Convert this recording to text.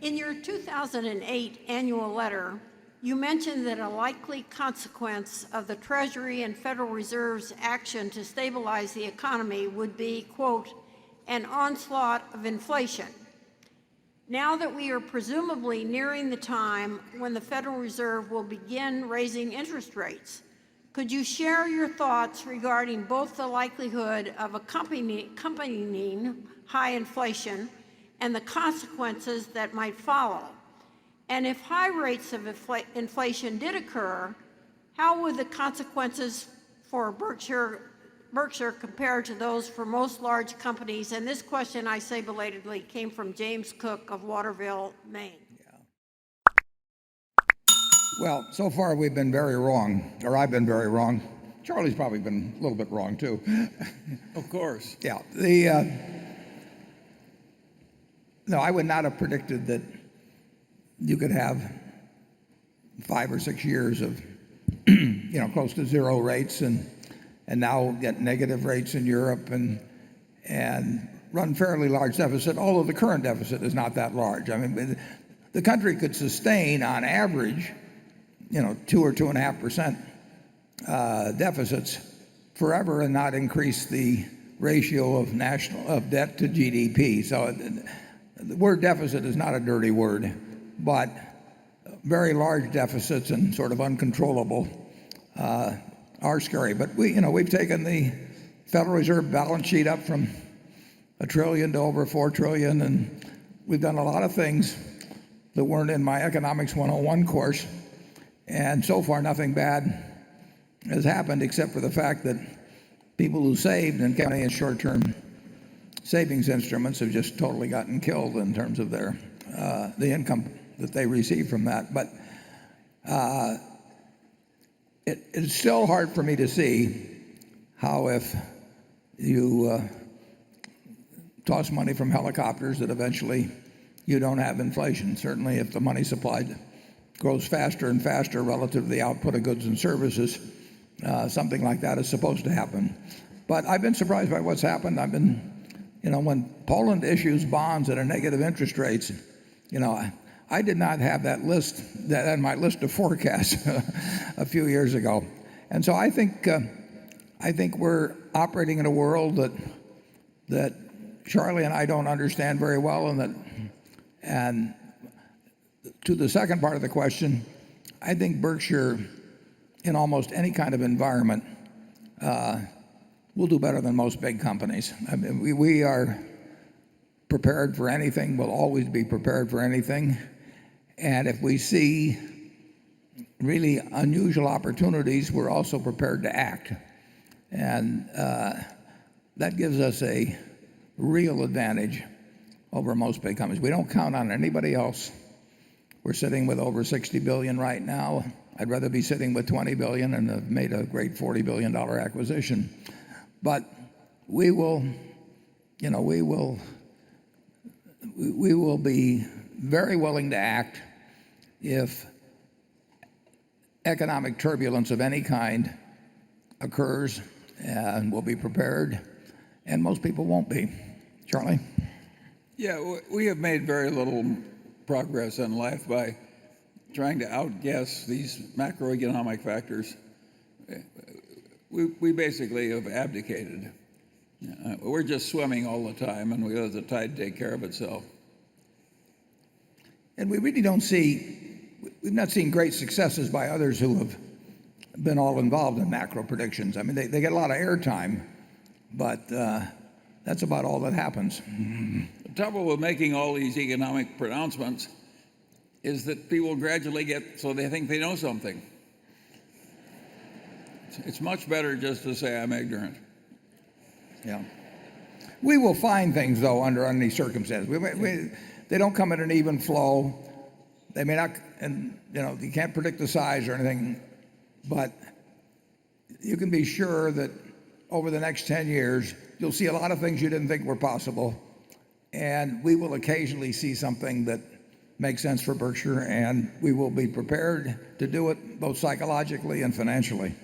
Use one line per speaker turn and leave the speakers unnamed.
In your 2008 annual letter, you mentioned that a likely consequence of the Treasury and Federal Reserve's action to stabilize the economy would be, quote, an onslaught of inflation. Now that we are presumably nearing the time when the Federal Reserve will begin raising interest rates, could you share your thoughts regarding both the likelihood of accompanying high inflation and the consequences that might follow? And if high rates of inflation did occur, how would the consequences for Berkshire compare to those for most large companies? And this question, I say belatedly, came from James Cook of Waterville, Maine.
Well, so far we've been very wrong, or I've been very wrong. Charlie's probably been a little bit wrong too.
Of course.
Yeah. No, I would not have predicted that you could have 5 or 6 years of close to zero rates and now get negative rates in Europe and run fairly large deficit, although the current deficit is not that large. I mean, the country could sustain on average 2 or 2.5% deficits forever and not increase the ratio of debt to GDP. So the word deficit is not a dirty word, but very large deficits and sort of uncontrollable are scary. But we've taken the Federal Reserve balance sheet up from $1 trillion to over $4 trillion, and we've done a lot of things that weren't in my Economics 101 course. And so far, nothing bad has happened except for the fact that people who saved and kept in short-term savings instruments have just totally gotten killed in terms of the income that they receive from that. But it's still hard for me to see how, if you toss money from helicopters, that eventually you don't have inflation. Certainly if the money supply grows faster and faster relative to the output of goods and services, something like that is supposed to happen. But I've been surprised by what's happened. When Poland issues bonds at a negative interest rates, I did not have that on my list of forecasts a few years ago. And so I think we're operating in a world that Charlie and I don't understand very well, and to the second part of the question, I think Berkshire, in almost any kind of environment, will do better than most big companies. I mean, we are prepared for anything. We'll always be prepared for anything. And if we see really unusual opportunities, we're also prepared to act. And that gives us a real advantage over most big companies. We don't count on anybody else. We're sitting with over $60 billion right now. I'd rather be sitting with $20 billion and have made a great $40 billion acquisition. But we will be very willing to act if economic turbulence of any kind occurs, and we'll be prepared, and most people won't be. Charlie?
Yeah, we have made very little progress in life by trying to outguess these macroeconomic factors. We basically have abdicated. We're just swimming all the time, and we let the tide take care of itself.
And we really we've not seen great successes by others who have been all involved in macro predictions. I mean, they get a lot of airtime, but that's about all that happens.
The trouble with making all these economic pronouncements is that people gradually get so they think they know something. It's much better just to say I'm ignorant.
Yeah. We will find things, though, under any circumstances. They don't come in an even flow. They may not, and you can't predict the size or anything, but you can be sure that over the next 10 years, you'll see a lot of things you didn't think were possible, and we will occasionally see something that makes sense for Berkshire, and we will be prepared to do it both psychologically and financially.